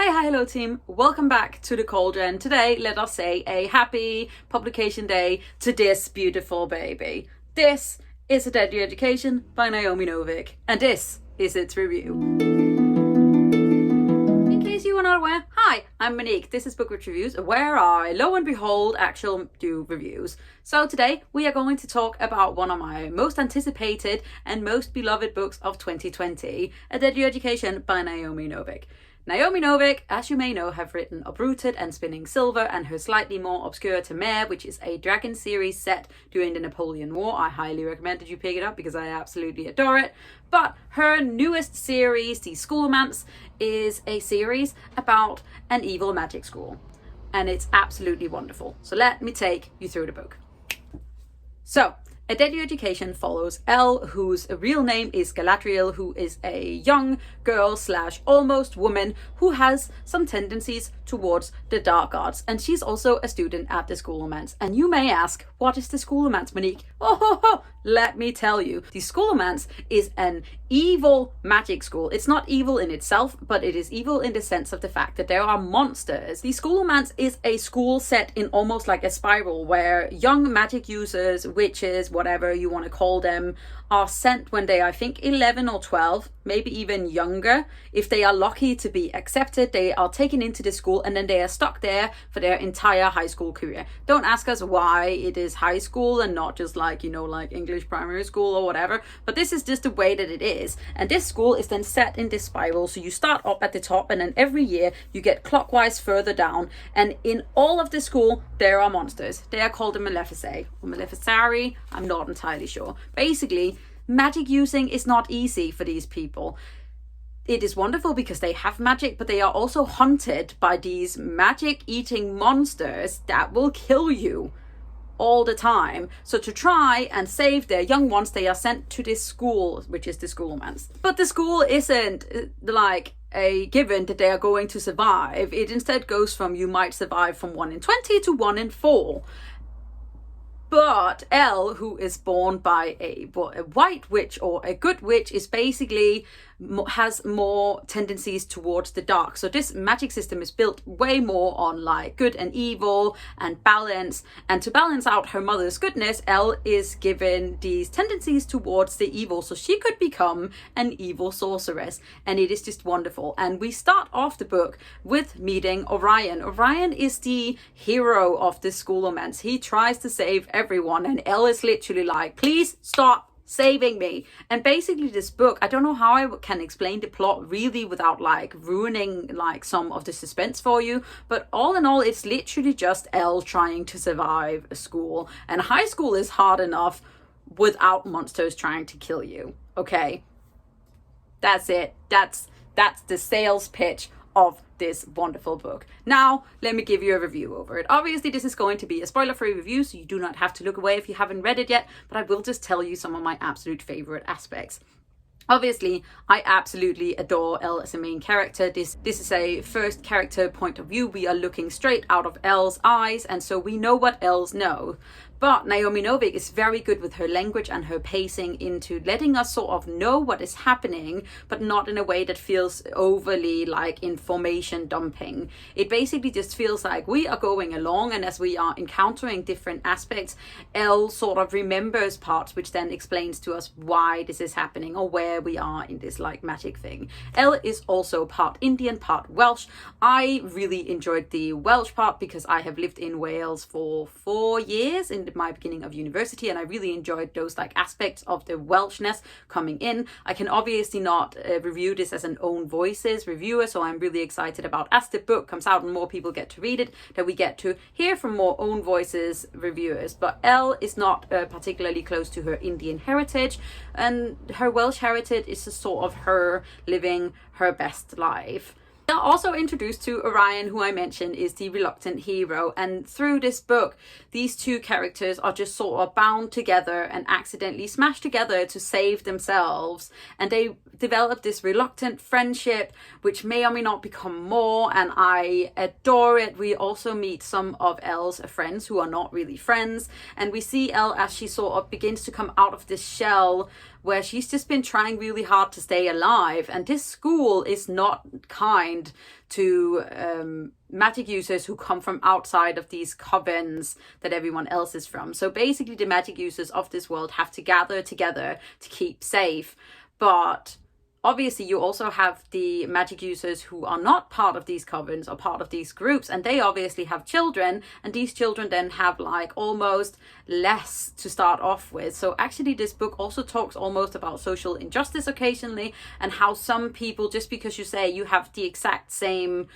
Hi, hello team. Welcome back to the Cauldron. Today, let us say a happy publication day to this beautiful baby. This is A Deadly Education by Naomi Novik, and this is its review. In case you are not aware, hi, I'm Monique. This is Bookwitch Reviews, where I, lo and behold, actually do reviews. So today, we are going to talk about one of my most anticipated and most beloved books of 2020, A Deadly Education by Naomi Novik. Naomi Novik, as you may know, have written Uprooted and Spinning Silver and her slightly more obscure Temare, which is a dragon series set during the Napoleon War. I highly recommend that you pick it up because I absolutely adore it. But her newest series, The Schoolmance, is a series about an evil magic school. And it's absolutely wonderful. So let me take you through the book. So, A Deadly Education follows Elle, whose real name is Galadriel, who is a young girl / almost woman who has some tendencies towards the dark arts, and she's also a student at the Schoolmance. And you may ask, what is the Schoolmance, Monique? Let me tell you. The Schoolmance is an evil magic school. It's not evil in itself, but it is evil in the sense of the fact that there are monsters. The Schoolmance is a school set in almost like a spiral where young magic users, witches, whatever you want to call them, are sent when they are, I think, 11 or 12, maybe even younger. If they are lucky to be accepted, they are taken into the school and then they are stuck there for their entire high school career. Don't ask us why it is high school and not just like, like English primary school or whatever, but this is just the way that it is. And this school is then set in this spiral, so you start up at the top and then every year you get clockwise further down, and in all of the school there are monsters. They are called the Maleficae or Maleficari, I'm not entirely sure. Basically, magic using is not easy for these people. It is wonderful because they have magic, but they are also hunted by these magic eating monsters that will kill you all the time. So to try and save their young ones, they are sent to this school, which is the Schoolmance. But the school isn't like a given that they are going to survive. It instead goes from you might survive from 1 in 20 to 1 in 4. But Elle, who is born by a white witch or a good witch, is basically has more tendencies towards the dark. So this magic system is built way more on like good and evil and balance. And to balance out her mother's goodness, Elle is given these tendencies towards the evil. So she could become an evil sorceress. And it is just wonderful. And we start off the book with meeting Orion. Orion is the hero of the Schoolmance. He tries to save everyone. And Elle is literally like, please stop saving me. And basically this book, I don't know how I can explain the plot really without like ruining like some of the suspense for you, but all in all it's literally just Elle trying to survive a school, and high school is hard enough without monsters trying to kill you. Okay, that's it. That's the sales pitch of this wonderful book. Now, let me give you a review over it. Obviously, this is going to be a spoiler-free review, so you do not have to look away if you haven't read it yet, but I will just tell you some of my absolute favorite aspects. Obviously, I absolutely adore Elle as a main character. This is a first character point of view. We are looking straight out of Elle's eyes, and so we know what Elle's know. But Naomi Novik is very good with her language and her pacing into letting us sort of know what is happening, but not in a way that feels overly like information dumping. It basically just feels like we are going along, and as we are encountering different aspects, Elle sort of remembers parts, which then explains to us why this is happening or where we are in this like magic thing. Elle is also part Indian, part Welsh. I really enjoyed the Welsh part because I have lived in Wales for 4 years in my beginning of university, and I really enjoyed those like aspects of the Welshness coming in. I can obviously not review this as an own voices reviewer, so I'm really excited about as the book comes out and more people get to read it, that we get to hear from more own voices reviewers. But Elle is not particularly close to her Indian heritage, and her Welsh heritage is a sort of her living her best life. We are also introduced to Orion, who I mentioned is the reluctant hero, and through this book these two characters are just sort of bound together and accidentally smashed together to save themselves, and develop this reluctant friendship, which may or may not become more, and I adore it. We also meet some of Elle's friends who are not really friends, and we see Elle as she sort of begins to come out of this shell where she's just been trying really hard to stay alive, and this school is not kind to magic users who come from outside of these covens that everyone else is from. So basically the magic users of this world have to gather together to keep safe, but obviously you also have the magic users who are not part of these covens or part of these groups, and they obviously have children, and these children then have like almost less to start off with. So actually this book also talks almost about social injustice occasionally, and how some people, just because you say you have the exact same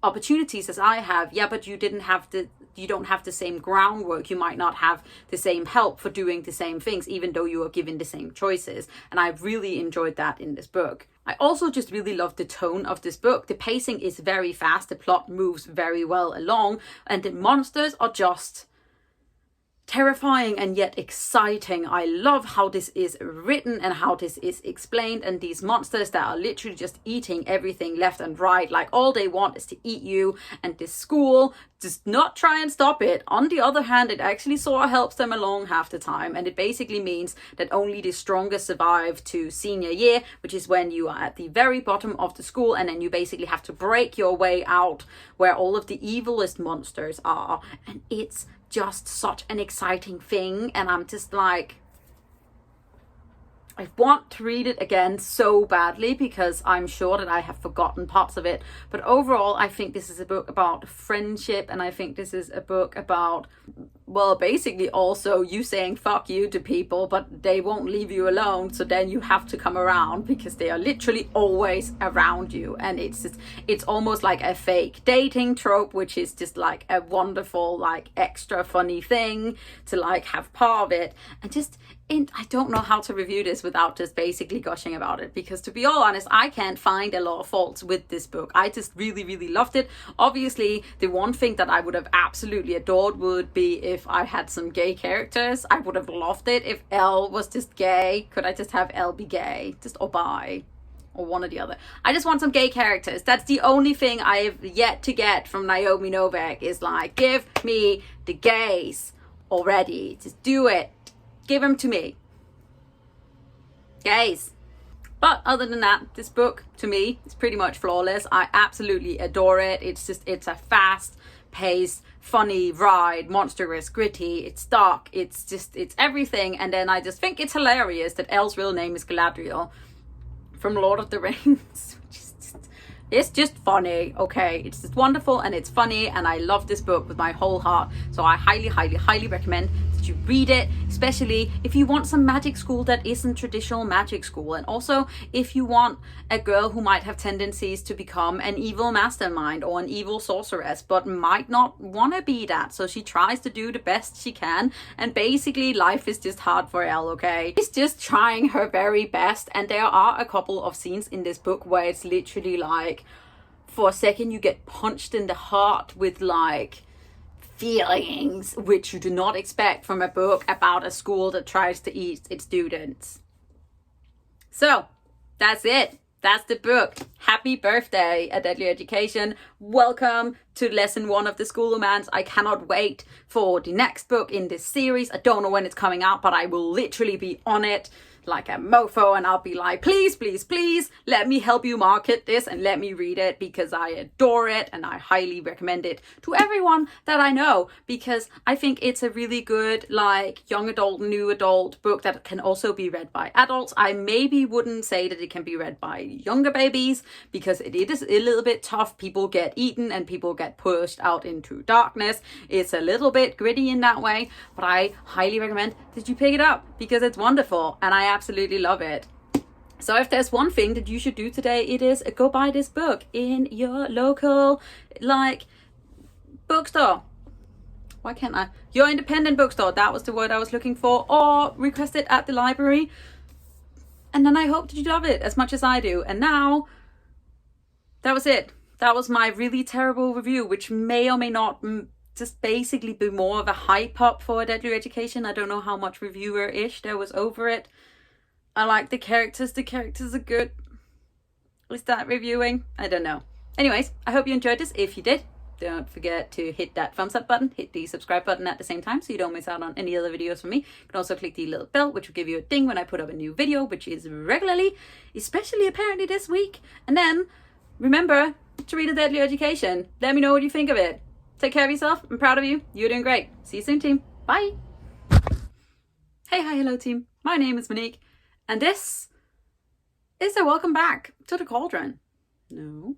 opportunities as I have, yeah, but you don't have the same groundwork, you might not have the same help for doing the same things, even though you are given the same choices. And I've really enjoyed that in this book. I also just really love the tone of this book. The pacing is very fast, the plot moves very well along, and the monsters are just terrifying and yet exciting. I love how this is written and how this is explained, and these monsters that are literally just eating everything left and right, like all they want is to eat you, and this school does not try and stop it. On the other hand, it actually sort of helps them along half the time, and it basically means that only the strongest survive to senior year, which is when you are at the very bottom of the school, and then you basically have to break your way out where all of the evilest monsters are, and it's just such an exciting thing. And I'm just like, I want to read it again so badly because I'm sure that I have forgotten parts of it. But overall, I think this is a book about friendship, and I think this is a book about, well, basically also you saying fuck you to people, but they won't leave you alone, so then you have to come around because they are literally always around you. And it's almost like a fake dating trope, which is just like a wonderful, like extra funny thing to like have part of it. And just I don't know how to review this without just basically gushing about it, because to be all honest, I can't find a lot of faults with this book. I just really, really loved it. Obviously, the one thing that I would have absolutely adored would be if I had some gay characters. I would have loved it if Elle was just gay. Could I just have Elle be gay? Or bi? Or one or the other. I just want some gay characters. That's the only thing I have yet to get from Naomi Novik, is like, give me the gays already. Just do it. Give them to me. Gays. But other than that, this book to me is pretty much flawless. I absolutely adore it. It's a fast paced, funny ride, monstrous, gritty, it's dark, it's everything. And then I just think it's hilarious that Elle's real name is Galadriel from Lord of the Rings. It's just funny, okay? It's just wonderful and it's funny, and I love this book with my whole heart. So I highly, highly, highly recommend that you read it, especially if you want some magic school that isn't traditional magic school. And also if you want a girl who might have tendencies to become an evil mastermind or an evil sorceress, but might not want to be that. So she tries to do the best she can, and basically life is just hard for Elle, okay? She's just trying her very best, and there are a couple of scenes in this book where it's literally like, for a second you get punched in the heart with like feelings which you do not expect from a book about a school that tries to eat its students. So that's it. That's the book. Happy birthday, A Deadly Education. Welcome to lesson 1 of the School Romance. I cannot wait for the next book in this series. I don't know when it's coming out, but I will literally be on it like a mofo, and I'll be like, please, please, please let me help you market this and let me read it, because I adore it and I highly recommend it to everyone that I know, because I think it's a really good like young adult, new adult book that can also be read by adults. I maybe wouldn't say that it can be read by younger babies because it is a little bit tough. People get eaten and people get pushed out into darkness. It's a little bit gritty in that way, but I highly recommend that you pick it up because it's wonderful and I absolutely love it. So if there's one thing that you should do today, it is go buy this book in your local like bookstore. Why can't I? Your independent bookstore, that was the word I was looking for, or request it at the library. And then I hope that you love it as much as I do. And now, that was it. That was my really terrible review, which may or may not just basically be more of a hype up for A Deadly Education. I don't know how much reviewer-ish there was over it. I like the characters. The characters are good. we start reviewing? I don't know. Anyways, I hope you enjoyed this. If you did, don't forget to hit that thumbs up button, hit the subscribe button at the same time so you don't miss out on any other videos from me. You can also click the little bell, which will give you a ding when I put up a new video, which is regularly, especially apparently this week. And then remember to read A Deadly Education. Let me know what you think of it. Take care of yourself. I'm proud of you. You're doing great. See you soon, team. Bye. Hey, hi, hello, team. My name is Monique, and this is a welcome back to the cauldron. No.